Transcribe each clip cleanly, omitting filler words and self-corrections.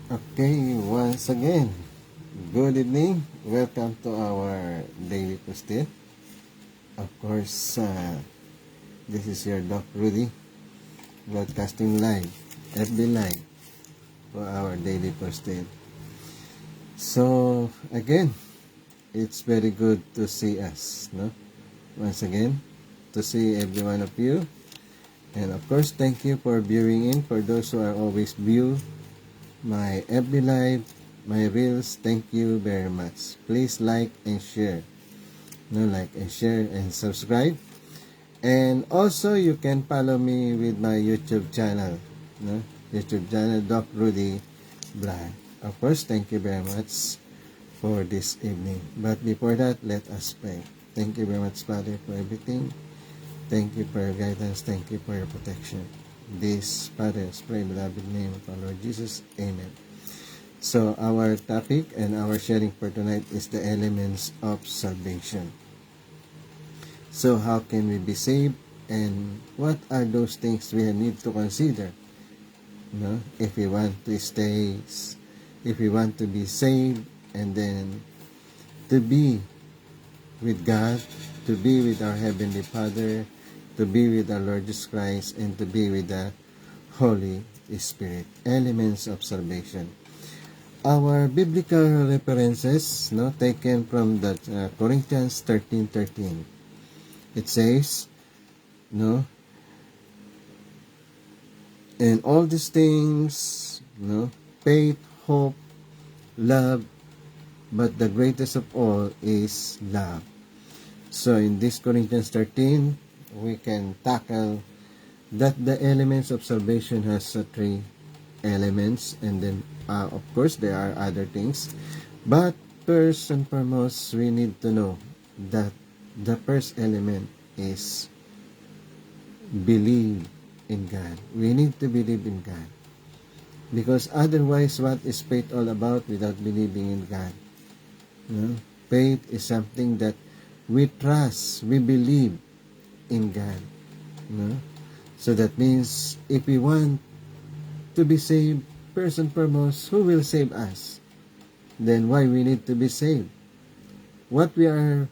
Okay, once again, good evening. Welcome to our daily posted. Of course, this is your Doc Rudy, broadcasting live, FB Live, for our daily posted. So, again, it's very good to see us, no? Once again, to see every one of you. And of course, thank you for viewing in. For those who are always view my FB Live, my Reels, thank you very much. Please like and share. Like and share and subscribe. And also, you can follow me with my YouTube channel. YouTube channel, Doc Rudy Vlog. Of course, thank you very much for this evening. But before that, let us pray. Thank you very much, Father, for everything. Thank you for your guidance. Thank you for your protection. This, Father, is pray in the beloved name of our Lord Jesus. Amen. So, our topic and our sharing for tonight is the elements of salvation. So, how can we be saved? And what are those things we need to consider? If we want to stay, if we want to be saved, and then to be with God, to be with our Heavenly Father, to be with our Lord Jesus Christ, and to be with the Holy Spirit. Elements of salvation. Our biblical references, taken from the Corinthians 13:13. It says, and all these things, faith, hope, love, but the greatest of all is love. So in this Corinthians 13, we can tackle that the elements of salvation has three elements, and then of course there are other things, but first and foremost we need to know that the first element is believe in God. We need to believe in God, because otherwise what is faith all about without believing in God? Faith is something that we trust, we believe in God. So that means if we want to be saved, first and foremost, who will save us? Then why we need to be saved? What we are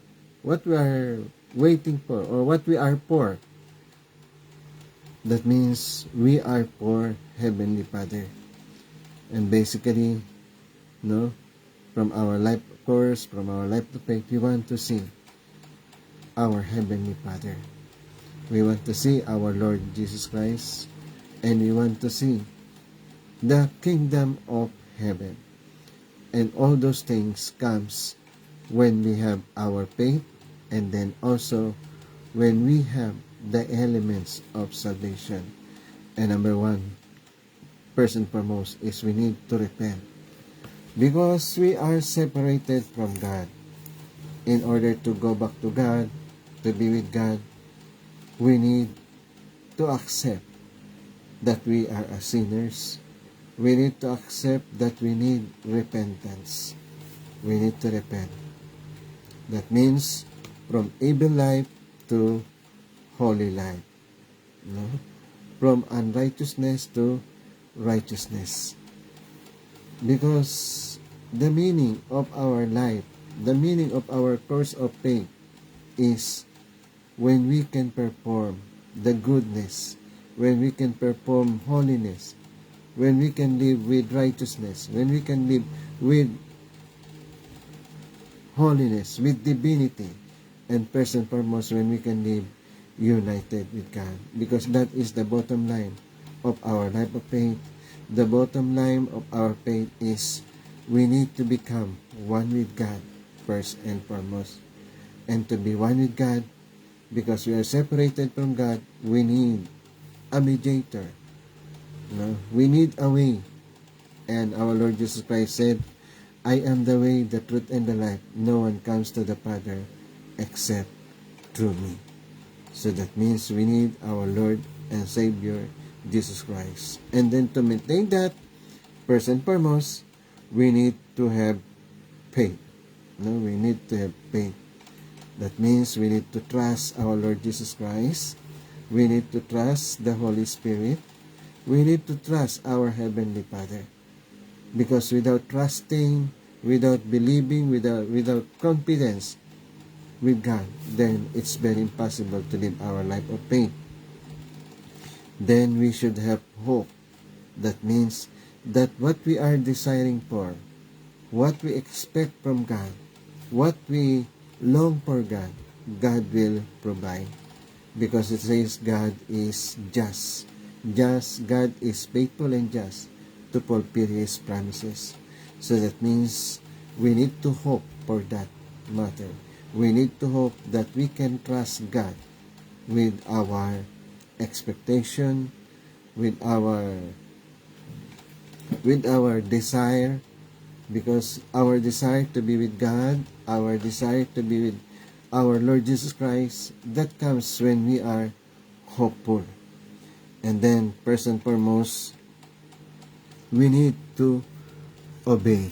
waiting for, or what we are for? That means we are for Heavenly Father. And basically, from our life course, from our life to faith, we want to see our Heavenly Father. We want to see our Lord Jesus Christ, and we want to see the kingdom of heaven. And all those things comes when we have our faith, and then also when we have the elements of salvation. And number one, first and foremost, is we need to repent, because we are separated from God. In order to go back to God, to be with God, we need to accept that we are sinners. We need to accept that we need repentance. We need to repent. That means from evil life to holy life. From unrighteousness to righteousness. Because the meaning of our life, the meaning of our course of faith is when we can perform the goodness, when we can perform holiness, when we can live with righteousness, when we can live with holiness, with divinity, and first and foremost, when we can live united with God. Because that is the bottom line of our life of faith. The bottom line of our faith is we need to become one with God first and foremost. And to be one with God, because we are separated from God, we need a mediator. We need a way. And our Lord Jesus Christ said, I am the way, the truth, and the life. No one comes to the Father except through me. So that means we need our Lord and Savior, Jesus Christ. And then to maintain that, first and foremost, we need to have faith. We need to have faith. That means we need to trust our Lord Jesus Christ. We need to trust the Holy Spirit. We need to trust our Heavenly Father. Because without trusting, without believing, without confidence with God, then it's very impossible to live our life of faith. Then we should have hope. That means that what we are desiring for, what we expect from God, what we long for God, God will provide. Because it says God is just. God is faithful and just to fulfill His promises. So that means we need to hope for that matter. We need to hope that we can trust God with our expectation, with our desire, because our desire to be with God, our desire to be with our Lord Jesus Christ, that comes when we are hopeful. And then, first and foremost, we need to obey.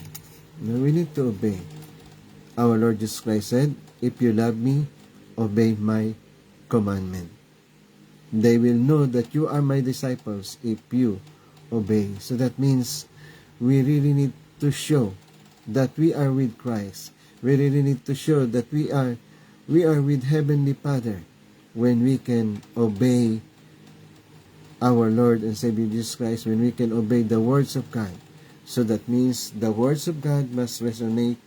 We need to obey. Our Lord Jesus Christ said, "If you love me, obey my commandment. They will know that you are my disciples if you obey." So that means we really need to show that we are with Christ. We really need to show that we are with Heavenly Father when we can obey our Lord and Savior Jesus Christ, when we can obey the words of God. So that means the words of God must resonate,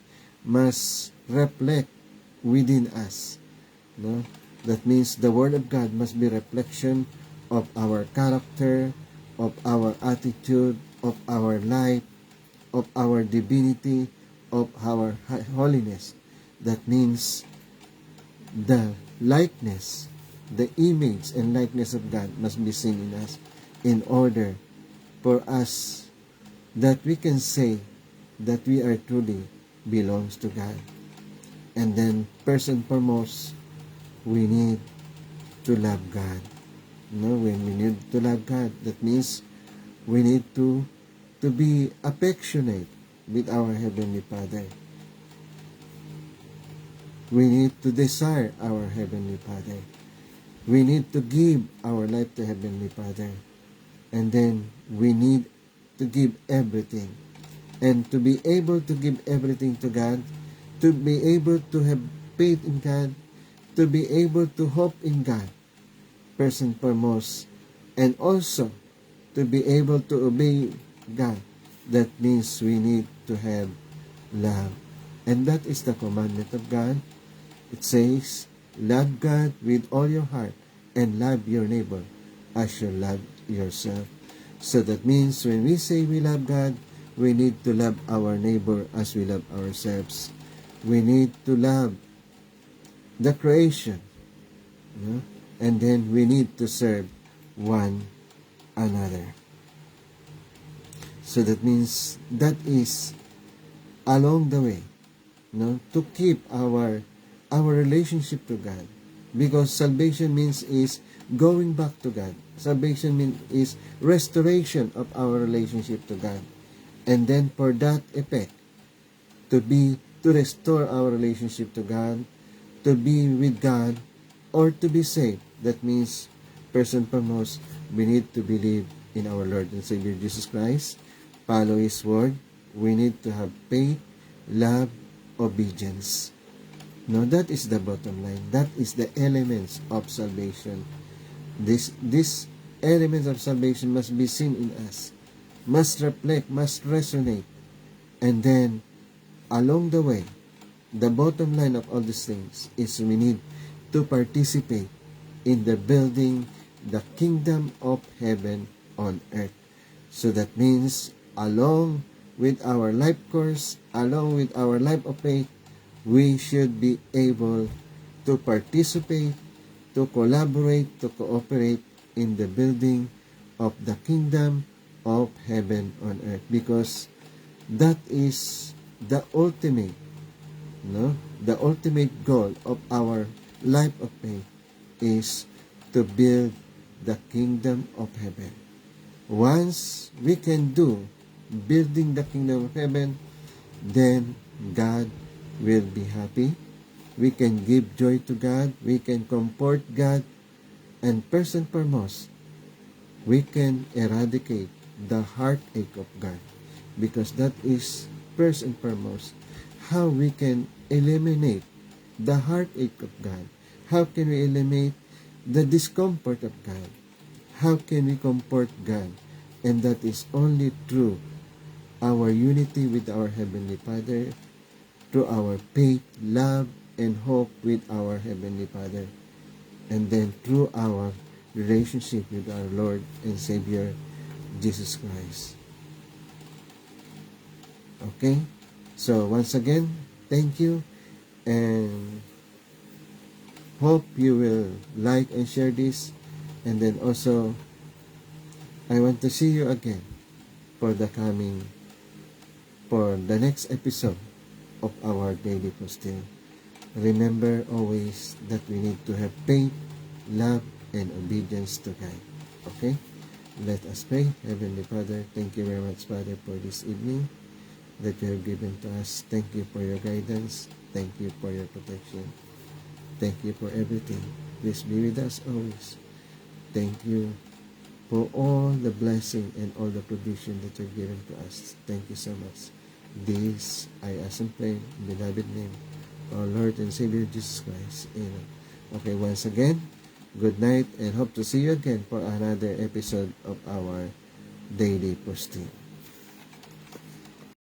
must reflect within us. No? That means the Word of God must be reflection of our character, of our attitude, of our life, of our divinity, of our holiness. That means the likeness, the image and likeness of God must be seen in us in order for us that we can say that we are truly belongs to God. And then, first and foremost, we need to love God. When we need to love God, that means we need to be affectionate with our Heavenly Father. We need to desire our Heavenly Father. We need to give our life to Heavenly Father. And then we need to give everything. And to be able to give everything to God, to be able to have faith in God, to be able to hope in God, first and foremost, and also to be able to obey God, that means we need to have love. And that is the commandment of God. It says, love God with all your heart and love your neighbor as you love yourself. So that means when we say we love God, we need to love our neighbor as we love ourselves. We need to love the creation. And then we need to serve one another. So that means that is along the way, to keep our relationship to God. Because salvation means is going back to God. Salvation means is restoration of our relationship to God. And then for that effect, to restore our relationship to God, to be with God, or to be saved. That means, first and foremost, we need to believe in our Lord and Savior Jesus Christ, follow His word. We need to have faith, love, obedience. That is the bottom line. That is the elements of salvation. These elements of salvation must be seen in us, must reflect, must resonate. And then, along the way, the bottom line of all these things is we need to participate in the building the kingdom of heaven on earth. So that means, along with our life course, along with our life of faith, we should be able to participate, to collaborate, to cooperate in the building of the kingdom of heaven on earth. Because that is the ultimate, the ultimate goal of our life of faith is to build the kingdom of heaven. Once we can do building the kingdom of heaven, then God will be happy. We can give joy to God. We can comfort God. And first and foremost, we can eradicate the heartache of God. because that is first and foremost how we can eliminate the heartache of God. How can we eliminate the discomfort of God? How can we comfort God? And that is only through our unity with our Heavenly Father, through our faith, love, and hope with our Heavenly Father, and then through our relationship with our Lord and Savior, Jesus Christ. Okay? So, once again, thank you, and hope you will like and share this, and then also, I want to see you again for the next episode of our daily posting. Remember always that we need to have faith, love, and obedience to God. Okay? Let us pray. Heavenly Father, thank you very much, Father, for this evening that you have given to us. Thank you for your guidance. Thank you for your protection. Thank you for everything. Please be with us always. Thank you for all the blessing and all the provision that you've given to us. Thank you so much. This I ask and pray in the beloved name, our Lord and Savior Jesus Christ. Amen. Okay, once again, good night, and hope to see you again for another episode of our daily posting.